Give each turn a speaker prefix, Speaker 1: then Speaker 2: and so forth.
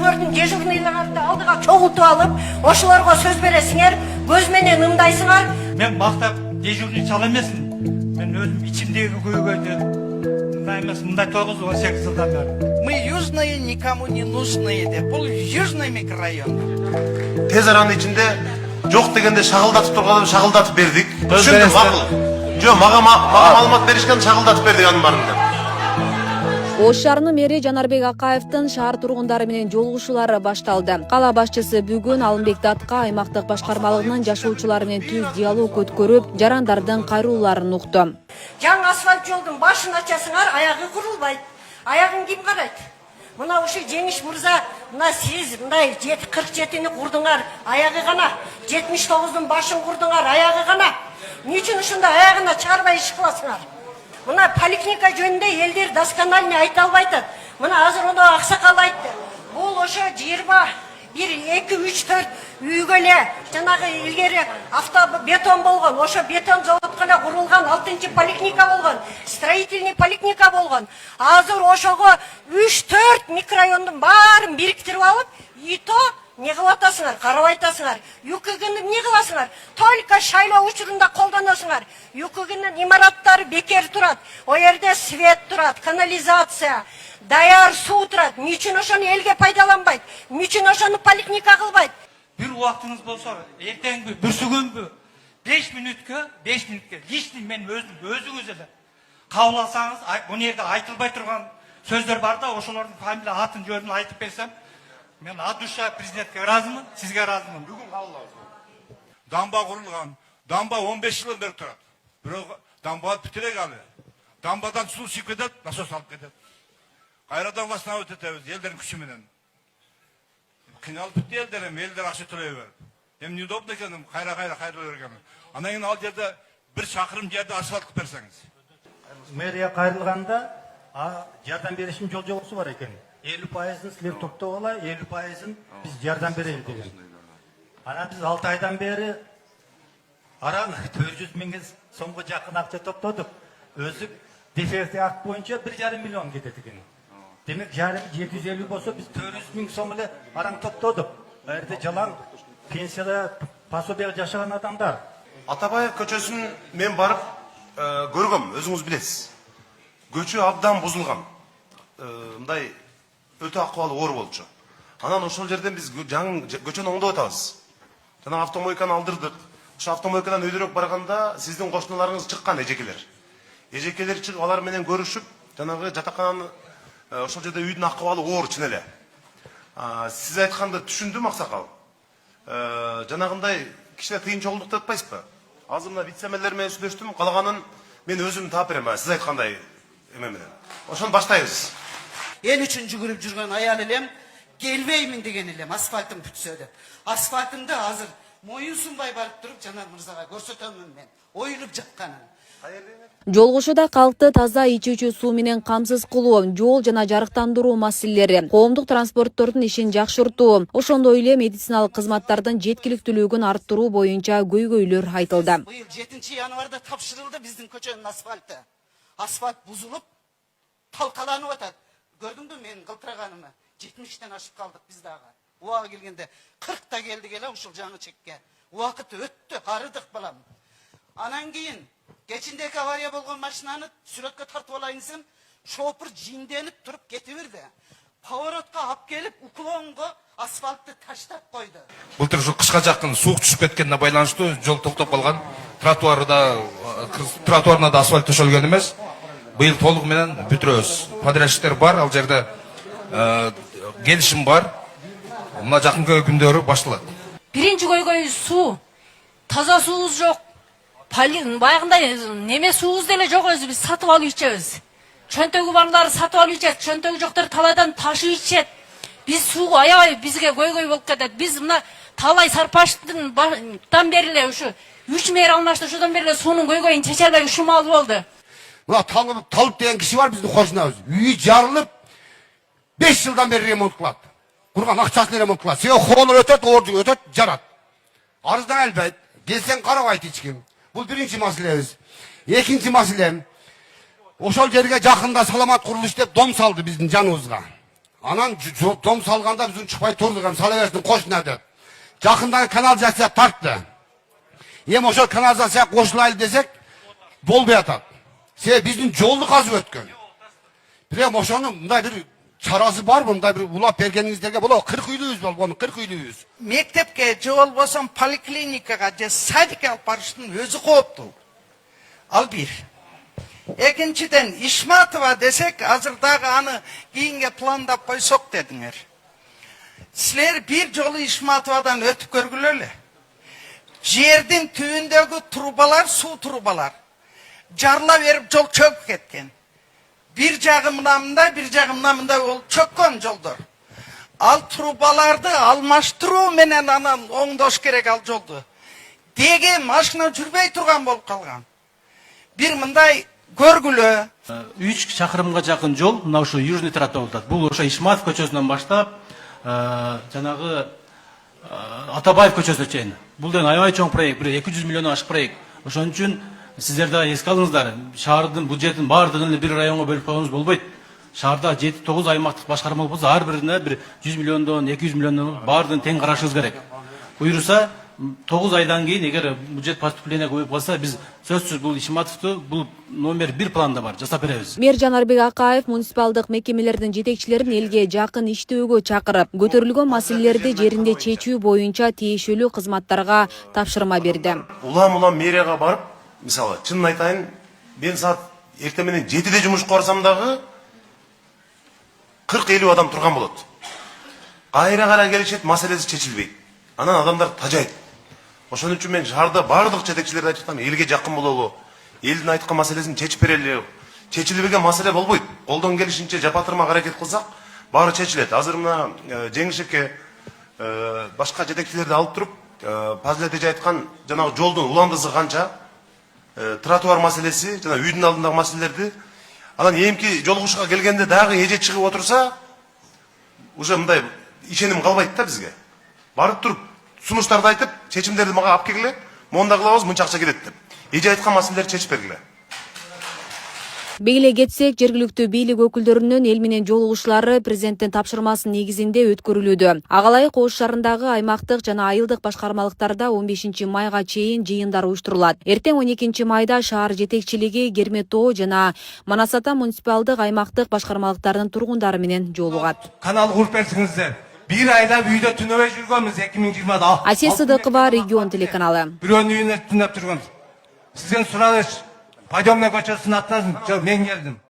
Speaker 1: өзүңөрдүн дежурныйларды алдыга чогултуп алып, ошолорго сөз бересиңер, көз менен ымдайсыңар.
Speaker 2: Мен мактап дежурный чала эмесмин. Мен өзүм ичимдеги көйгөйдү мындай эмес, мындай 9-18 жылдан бери.
Speaker 3: Мы южные, никому не нужные деп. Бұл южный микрорайон.
Speaker 4: Тез аранын ичинде жок дегенде шагылдатып турганда шагылдатып бердик. Түшүндүм, макул. Жок, мага маалымат беришкен шагылдатып бердик анын баарында.
Speaker 5: Ош шаарынын мэри Жанарбек Акаевдин шаар тургундары менен жолугушуулары башталды. Кала башчысы бүгүн Алымбек Датка аймактык башкармалыгынын жашоочулары менен түз диалог өткөрүп, жарандардын кайрууларын укту.
Speaker 1: Жаңы асфальт жолдун башын ачасыңар, аягы курулбайт. Аягын ким карайт? Мына ушу Жеңиш мырза, мына сиз мындай 47-ни курдуңар, аягы гана. 79-дун башын курдуңар, аягы гана. Эмне үчүн ушундай аягына чыгарбай иш кыласыңар? Мына поликлиника жөнүндө элдер досконально айта албайт. Мына азыр оно аксакал айтты. Бул ошо 20 1 2 3 4 үйгө эле жанагы илгери автобетон болгон, ошо бетон заводкана курулган 6-чы поликлиника болгон, строительный поликлиника болгон. Азыр ошого 3-4 микрорайондун баарын бириктирип алып, и то не кылып атасыңар, карап айтасыңар. ЮКГны эмне кыласыңар? Только шайлоо учурунда колдоносуңар. ЮКГнын имараттары бекер турат. О жерде свет турат, канализация, даяр суу турат. Эмне үчүн ошону элге пайдаланбайт? Эмне үчүн ошону поликлиника кылбайт?
Speaker 2: Бир убактыңыз болсо, эртеңби, бүрсүгөнбү 5 мүнөткө личный мен өзүңүз эле кабыл алсаңыз, бул жерде айтылбай турган сөздөр бар да, ошолордун фамилия атын жөнүн айтып берсем, мен от душа президентке ыраазымын, сизге ыраазымын.
Speaker 6: Бүгүн кабыл дамба курулган. Дамба 15 жылдан бери турат. Бирок дамба бүтүрөк алы. Дамбадан суу чыгып кетет, насос алып кетет. Кайрадан баштап өтөтөбүз элдердин күчү менен. Кыйналып бүтү элдер, элдер акча төлөй берип. Эми неудобно экен, кайра берген. Анан кийин ал жерде 1 чакырым жерде асфальт кылып берсеңиз.
Speaker 7: Мэрия кайрылганда жардам беришим жол жобосу бар экен. 50%-ын силер топтоп ала, 50%-ын биз жардам берели деген. Ана биз 6 айдан бери араң 400 миң сомго жакын акча топтодук. Өзү дефекти акт боюнча 1,5 миллион кетет экен. Демек жарым 750 болсо биз 400 миң сом эле араң топтодук. Эрде жалаң пенсияда пособие жашаган адамдар.
Speaker 4: Атабаев көчөсүн мен барып көргөм, өзүңүз билесиз. Көчө абдан бузулган. Мындай өтө акыбалы оор болчу. Анан ошол жерден биз жаңы көчөнү оңдоп атабыз. Жана автомойканы алдырдык. Ошо автомойкадан өйдөрөөк барганда сиздин кошуналарыңыз чыккан эжекелер. Эжекелер чыгып алар менен көрүшүп, жанагы жатакананын ошол жерде үйдүн акыбалы оор чын эле. Сиз айтканды түшүндүм, аксакал. Жанагындай кичине кыйынчылык деп атпайсызбы? Азыр мына вице-мэрлер менен сүйлөштүм, калганын мен өзүм таап берем, сиз айткандай эме менен. Ошону баштайбыз.
Speaker 3: Ел үчүн жүгүрүп жүргөн аял элем, келбеймин деген элем, асфальтым бүтсө деп. Асфальтымды азыр моюн сунбай барып туруп Жанар мырзага көрсөтөмүн мен, оюлуп жатканын.
Speaker 5: Жолугушууда калкты таза ичүүчү суу менен камсыз кылуу, жол жана жарыктандыруу маселелери, коомдук транспорттордун ишин жакшыртуу, ошондой эле медициналык кызматтардын жеткиликтүүлүгүн арттыруу боюнча көйгөйлөр айтылды.
Speaker 3: Быйыл 7 январда тапшырылды биздин көчөнүн асфальты. Асфальт бузулуп, талкаланып атат. Көрдүңбү мен кылтыраганымы? 70тен ашып калдык биз дагы. Убагы келгенде 40та келдик эле ушул жаңы чекке. Убакыт өттү, арыдык балам. Анан кийин кечиндеки авария болгон машинаны сүрөткө тартып алайын десем, шопур жинденип туруп кете берди. Поворотко алып келип, уклонго асфальтты таштап койду.
Speaker 8: Былтыр ушу кышка жакын суук түшүп кеткенине байланыштуу жол токтоп калган. Тротуарына да асфальт төшөлгөн эмес. Быйыл толугу менен бүтүрөбүз. Подрядчиктер бар, ал жерде келишим бар. Мына жакынкы күндөрү башталат.
Speaker 9: Биринчи көйгөй суу. Таза суубуз жок. Баягындай неме суубуз деле жок, өзү биз сатып алып ичебиз. Чөнтөгү барлары сатып алып ичет, чөнтөгү жоктор талайдан ташып ичет. Биз сууга аябай бизге көйгөй болуп кетет. Биз мына Талай Сарпаштын бери эле ушу 3 мэр алмашты, ошодон бери эле суунун көйгөйүн чече албай ушумал болду.
Speaker 10: Мына Талып деген киши бар биздин кошунабыз. Үйү жарылып 5 жылдан бери ремонт кылат. Курган акчасын ремонт кылат. Себеби хоолор өтөт, ордук өтөт, жарат. Арыздан албайт, келсең карабайт эч ким. Бул биринчи маселебиз. Экинчи маселем, ошол жерге жакында Саламат курулуш деп дом салды биздин жаныбызга. Анан дом салганда биздин чыкпай турдук, эми сала берсин кошуна деп. Жакындан канализация тартты. Эми ошол канализация кошулайлы десек, болбой атат. Себеби биздин жолду казып өткөн. Бирок ошонун мындай бир чарасы бар, мындай бир улап бергениңиздерге болот. 40 үйлүбүз болгон, 40 үйлүбүз.
Speaker 11: Мектепке же болбосо поликлиникага же садикке алып барыштын өзү кооптуу. Ал бир. Экинчиден Ишматова десек, азыр дагы аны кийинге пландап койсок дедиңер. Силер бир жолу Ишматовадан өтүп көргүлө эле. Жердин түбүндөгү трубалар, суу трубалар жарыла берип жол чөгүп кеткен. Bir жагымда, bir жагымда ол чөккөн жолдор. Ал трубаларды алмаштыруу менен анан оңдош керек ал жолду. Деге машина жүрбөй турган болуп калган. Бир мындай көргүлө.
Speaker 12: 3 шақырымға жақын жол, мына ушу Южный тракта болот. Бул ошо Ишматов көчөсүнөн баштап, жанагы Атабаев көчөсүнө чейин. Бул ден аябай чоң проект, 200 миллион ашык проект. Ошон үчүн сиздер да эске алыңыздар. Шаардын бюджетин баардыгын бир районго бөлүп койгонуз болбойт. Шаарда 7-9 аймактык башкарма болсо, ар бирине бир 100 миллиондон, 200 миллиондон баардыгын тең карашыбыз керек. Буйруса 9 айдан кийин эгер бюджет поступления көбөйүп калса, биз сөзсүз бул Ишматовду бул номер 1 планда бар, жасап беребиз.
Speaker 5: Мэр Жанарбек Акаев муниципалдык мекемелердин жетекчилерин элге жакын иштөөгө чакырып, көтөрүлгөн маселелерди жеринде чечүү боюнча тиешелүү кызматтарга тапшырма берди.
Speaker 4: Улам мэрияга барып, мисалы, чынын айтайын, мен саат эртең менен 7-де жумушка барсам дагы 40-50 адам турган болот. Кайра келишет, маселеси чечилбейт. Анан адамдар тажайт. Ошон үчүн мен шаарда бардык жетекчилерге айтып атам, элге жакын бололу, элдин айткан маселесин чечип берели. Чечилбеген маселе болбойт. Колдон келишинче жапатырмак аракет кылсак, баары чечилет. Азыр мына Жеңишекке башка жетекчилерди алып туруп, Пазил эже айткан жанагы жолдун уландысы канча, тротуар маселеси, жана үйдүн алдындагы маселелерди, анан эмки жолугушка келгенде дагы эже чыгып отурса, уже мындай ишеним калбайт да бизге. Барып туруп, сунуштарды айтып, чечимдерди мага алып келгиле, монда кылабыз, мынча акча кетет деп. Эже айткан маселелерди чечип бергиле.
Speaker 5: Белгилей кетсек, жергиликтүү бийлик өкүлдөрүнүн эл менен жолугушуулары президенттин тапшырмасынын негизинде өткөрүлүүдө. Агалай Кош шаарындагы аймактык жана айылдык башкармалыктарда 15 майга чейин жыйындар уюштурулат. Эртең 12 майда шаар жетекчилиги Герметоо жана Манасата муниципалдык аймактык башкармалыктарынын тургундары менен жолугат.
Speaker 8: Канал куруп берсиңиздер. Bir ayda үйдө түнөбөй жүргөнбүз 2020-да.
Speaker 5: Асия Сыдыкова, Регион телеканалы.
Speaker 8: Бирөөнүн үйүнө түнөп жүргөнбүз. Сизден суралыш, Пайдомна көчөсүнүн атынан мен келдим.